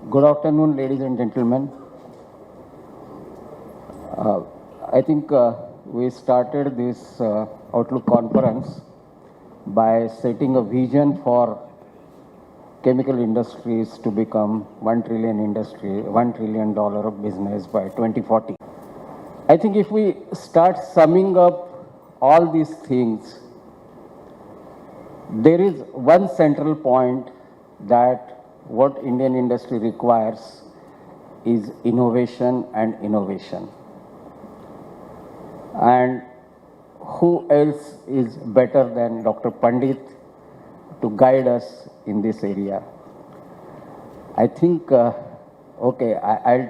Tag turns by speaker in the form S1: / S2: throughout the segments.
S1: Good afternoon, ladies and gentlemen. Uh, I think we started this Outlook conference by setting a vision for chemical industries to become 1 trillion industry, $1 trillion of business by 2040. I think if we start summing up all these things, there is one central point that what Indian industry requires is innovation and innovation. And who else is better than Dr. Pandit to guide us in this area? I think, I'll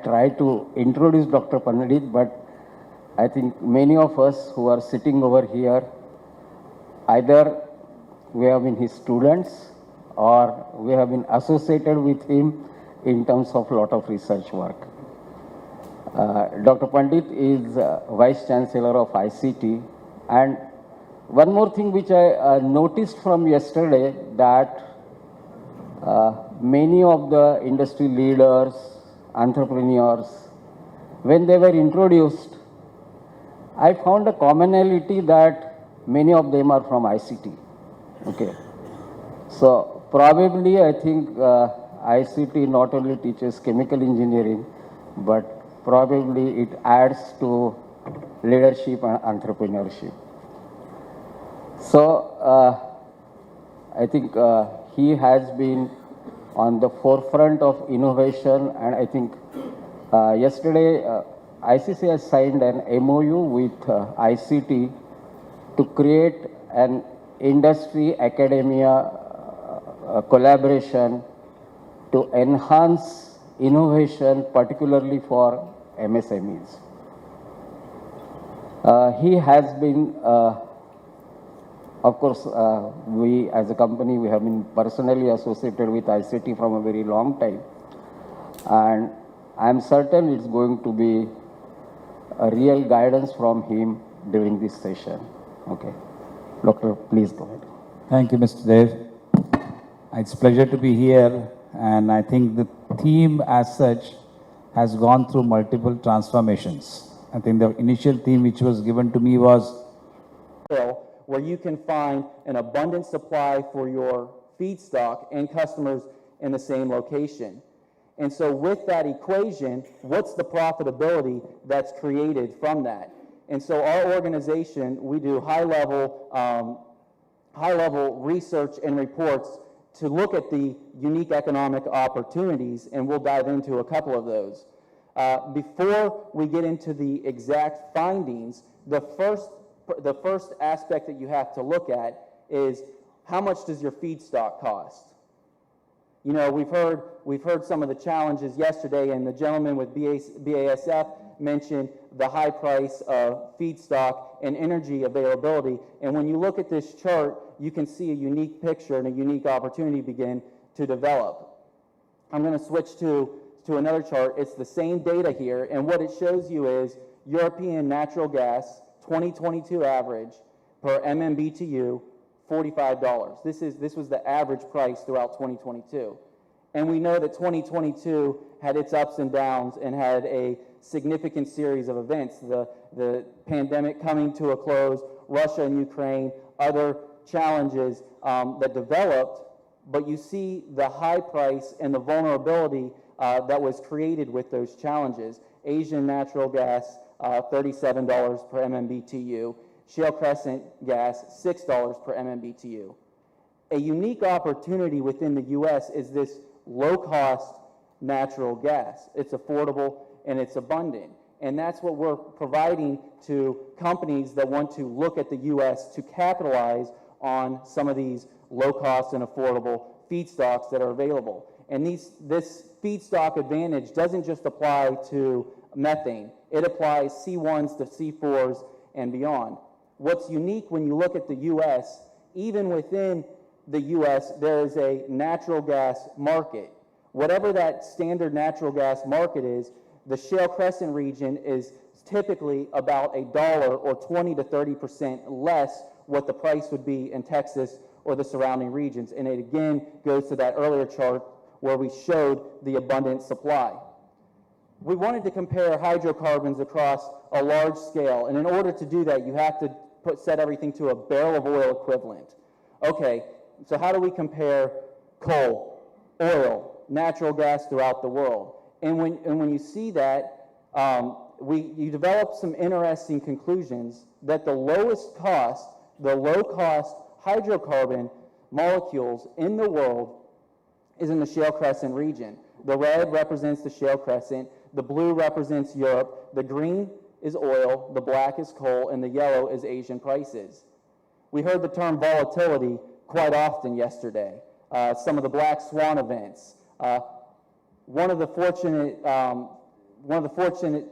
S1: try to introduce Dr. Pandit, but I think many of us who are sitting over here, either we have been his students or we have been associated with him in terms of a lot of research work. Dr. Pandit is Vice Chancellor of ICT. And one more thing which I noticed from yesterday, that many of the industry leaders, entrepreneurs, when they were introduced, I found a commonality that many of them are from ICT. Okay. So probably I think ICT not only teaches chemical engineering, but probably it adds to leadership and entrepreneurship. So I think he has been on the forefront of innovation, and I think yesterday ICC has signed an MOU with ICT to create an industry academia collaboration to enhance innovation, particularly for MSMEs. He has been, of course, we as a company, we have been personally associated with ICT from a very long time. And I'm certain it's going to be a real guidance from him during this session. Okay. Doctor, please go ahead.
S2: Thank you, Mr. Dev. It's a pleasure to be here, and I think the theme as such has gone through multiple transformations. I think the initial theme which was given to me was
S3: where you can find an abundant supply for your feedstock and customers in the same location. And so with that equation, what's the profitability that's created from that? And so our organization, we do high-level research and reports to look at the unique economic opportunities, and we'll dive into a couple of those. Before we get into the exact findings, the first aspect that you have to look at is how much does your feedstock cost? You know, we've heard some of the challenges yesterday, and the gentleman with BASF mentioned the high price of feedstock and energy availability. And when you look at this chart, you can see a unique picture and a unique opportunity begin to develop. I'm going to switch to another chart. It's the same data here, and what it shows you is European natural gas 2022 average per MMBTU, $45. This was the average price throughout 2022. And we know that 2022 had its ups and downs and had a significant series of events. The pandemic coming to a close, Russia and Ukraine, other challenges that developed, but you see the high price and the vulnerability that was created with those challenges. Asian natural gas, $37 per MMBTU. Shale Crescent gas, $6 per MMBTU. A unique opportunity within the U.S. is this low-cost natural gas. It's affordable and it's abundant. And that's what we're providing to companies that want to look at the U.S. to capitalize on some of these low-cost and affordable feedstocks that are available. And this feedstock advantage doesn't just apply to methane. It applies C1s to C4s and beyond. What's unique when you look at the U.S., even within the U.S., there is a natural gas market. Whatever that standard natural gas market is, the Shale Crescent region is typically about $1 or 20 to 30% less what the price would be in Texas or the surrounding regions. And it again goes to that earlier chart where we showed the abundant supply. We wanted to compare hydrocarbons across a large scale, and in order to do that, you have to set everything to a barrel of oil equivalent. Okay, so how do we compare coal, oil, natural gas throughout the world? And when you see that, you develop some interesting conclusions that the low-cost hydrocarbon molecules in the world is in the Shale Crescent region. The red represents the Shale Crescent, the blue represents Europe, the green is oil, the black is coal, and the yellow is Asian prices. We heard the term volatility quite often yesterday. Some of the black swan events. One of the fortunate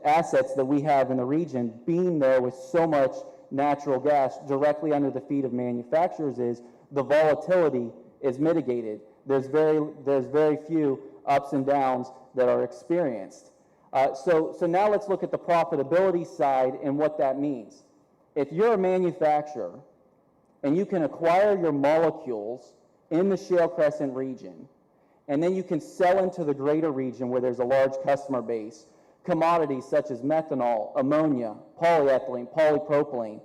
S3: assets that we have in the region, being there with so much natural gas directly under the feet of manufacturers, is the volatility is mitigated. There's very few ups and downs that are experienced. So now let's look at the profitability side and what that means. If you're a manufacturer and you can acquire your molecules in the Shale Crescent region, and then you can sell into the greater region where there's a large customer base, commodities such as methanol, ammonia, polyethylene, polypropylene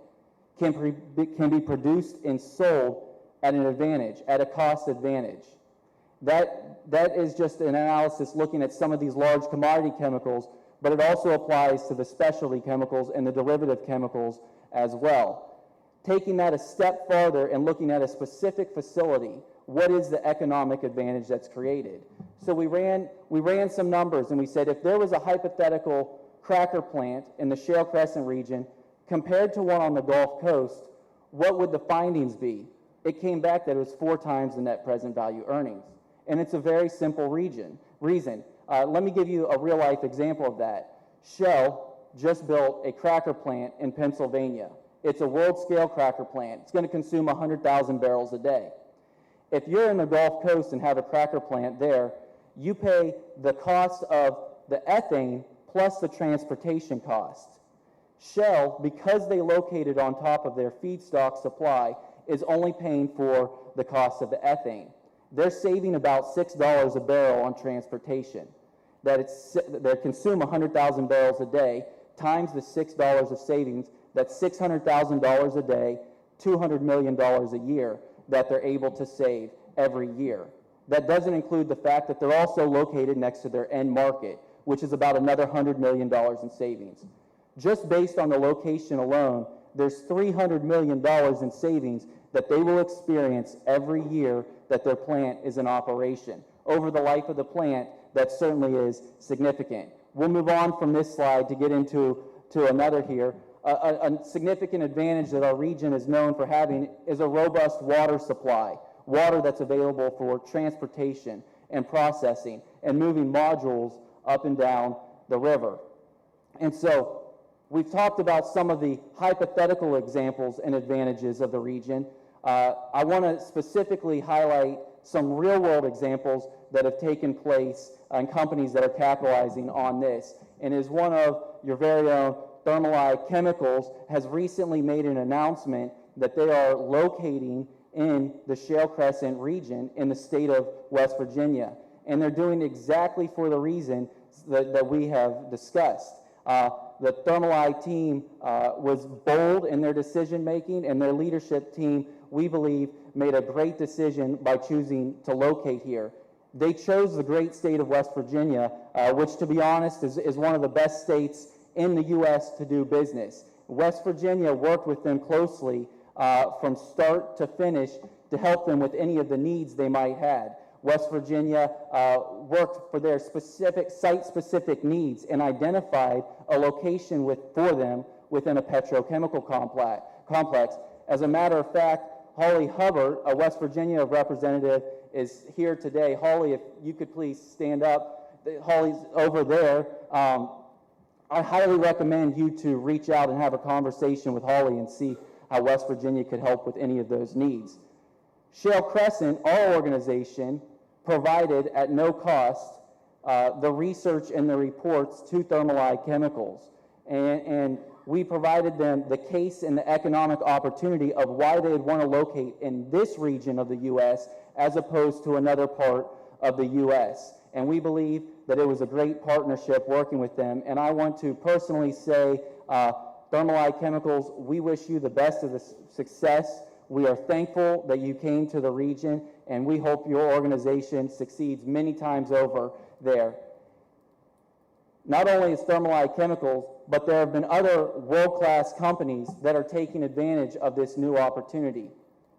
S3: can be produced and sold at an advantage, at a cost advantage. That is just an analysis looking at some of these large commodity chemicals, but it also applies to the specialty chemicals and the derivative chemicals as well. Taking that a step farther and looking at a specific facility, what is the economic advantage that's created? So we ran some numbers and we said if there was a hypothetical cracker plant in the Shale Crescent region compared to one on the Gulf Coast, what would the findings be? It came back that it was 4 times the net present value earnings. And it's a very simple reason. Let me give you a real life example of that. Shell just built a cracker plant in Pennsylvania. It's a world scale cracker plant. It's going to consume 100,000 barrels a day. If you're in the Gulf Coast and have a cracker plant there, you pay the cost of the ethane plus the transportation cost. Shell, because they located on top of their feedstock supply, is only paying for the cost of the ethane. They're saving about $6 a barrel on transportation. They consume 100,000 barrels a day, times the $6 of savings, that's $600,000 a day, $200 million a year that they're able to save every year. That doesn't include the fact that they're also located next to their end market, which is about another $100 million in savings. Just based on the location alone, there's $300 million in savings that they will experience every year that their plant is in operation. Over the life of the plant, that certainly is significant. We'll move on from this slide to get into another here. A significant advantage that our region is known for having is a robust water supply, water that's available for transportation and processing and moving modules up and down the river. And so we've talked about some of the hypothetical examples and advantages of the region. I want to specifically highlight some real-world examples that have taken place and companies that are capitalizing on this. And is one of your very own Thermoli Chemicals has recently made an announcement that they are locating in the Shale Crescent region in the state of West Virginia. And they're doing exactly for the reason that we have discussed. The Thermoli team was bold in their decision making, and their leadership team, we believe, made a great decision by choosing to locate here. They chose the great state of West Virginia, which, to be honest, is one of the best states in the U.S. to do business. West Virginia worked with them closely from start to finish to help them with any of the needs they might have. West Virginia worked for their specific, site-specific needs and identified a location for them within a petrochemical complex. As a matter of fact, Holly Hubbard, a West Virginia representative, is here today. Holly, if you could please stand up. Holly's over there. I highly recommend you to reach out and have a conversation with Holly and see how West Virginia could help with any of those needs. Shale Crescent, our organization, provided at no cost the research and the reports to Thermoli Chemicals. And we provided them the case and the economic opportunity of why they'd want to locate in this region of the U.S. as opposed to another part of the U.S. And we believe that it was a great partnership working with them. And I want to personally say, Thermalite Chemicals, we wish you the best of the success. We are thankful that you came to the region, and we hope your organization succeeds many times over there. Not only is Thermalite Chemicals, but there have been other world-class companies that are taking advantage of this new opportunity.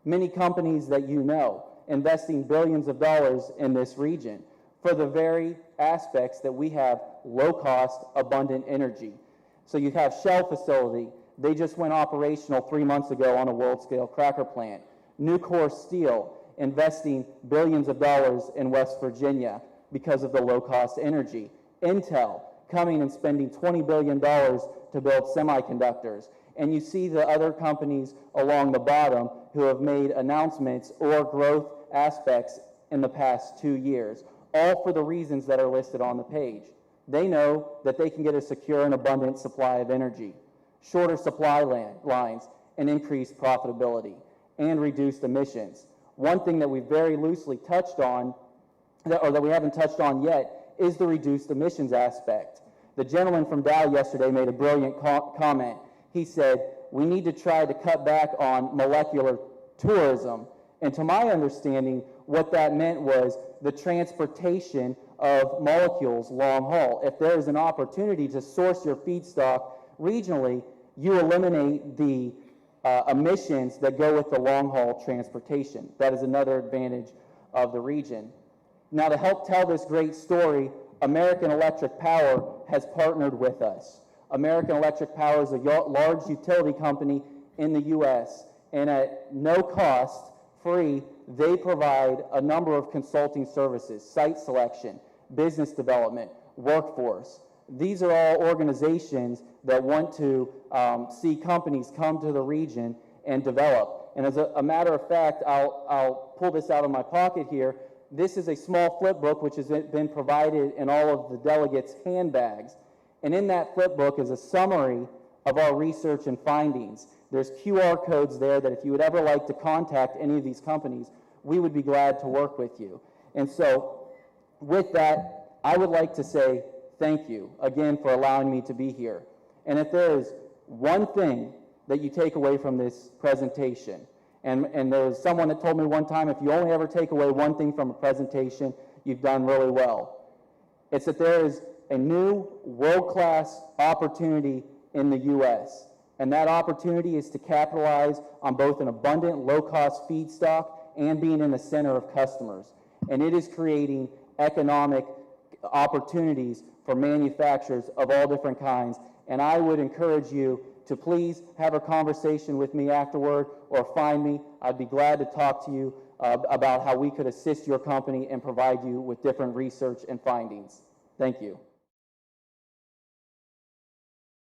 S3: Many companies that you know, investing billions of dollars in this region for the very aspects that we have low-cost, abundant energy. So you have Shell facility. They just went operational 3 months ago on a world-scale cracker plant. Nucor Steel investing billions of dollars in West Virginia because of the low-cost energy. Intel coming and spending $20 billion to build semiconductors. And you see the other companies along the bottom who have made announcements or growth aspects in the past 2 years, all for the reasons that are listed on the page. They know that they can get a secure and abundant supply of energy, shorter supply lines, and increased profitability, and reduced emissions. One thing that we very loosely touched on, or that we haven't touched on yet, is the reduced emissions aspect. The gentleman from Dow yesterday made a brilliant comment. He said, we need to try to cut back on molecular tourism. And to my understanding, what that meant was the transportation of molecules long haul. If there is an opportunity to source your feedstock regionally, you eliminate the emissions that go with the long haul transportation. That is another advantage of the region. Now, to help tell this great story, American Electric Power has partnered with us. American Electric Power is a large utility company in the U.S., and at no cost, free, they provide a number of consulting services, site selection, business development, workforce. These are all organizations that want to see companies come to the region and develop. And as a matter of fact, I'll pull this out of my pocket here. This is a small flip book which has been provided in all of the delegates' handbags. And in that flip book is a summary of our research and findings. There's QR codes there that if you would ever like to contact any of these companies, we would be glad to work with you. And so with that, I would like to say thank you again for allowing me to be here. And if there is one thing that you take away from this presentation, and there was someone that told me one time, if you only ever take away one thing from a presentation, you've done really well. It's that there is a new world-class opportunity in the U.S., and that opportunity is to capitalize on both an abundant, low-cost feedstock and being in the center of customers. And it is creating economic opportunities for manufacturers of all different kinds. And I would encourage you to please have a conversation with me afterward or find me. I'd be glad to talk to you about how we could assist your company and provide you with different research and findings. Thank you.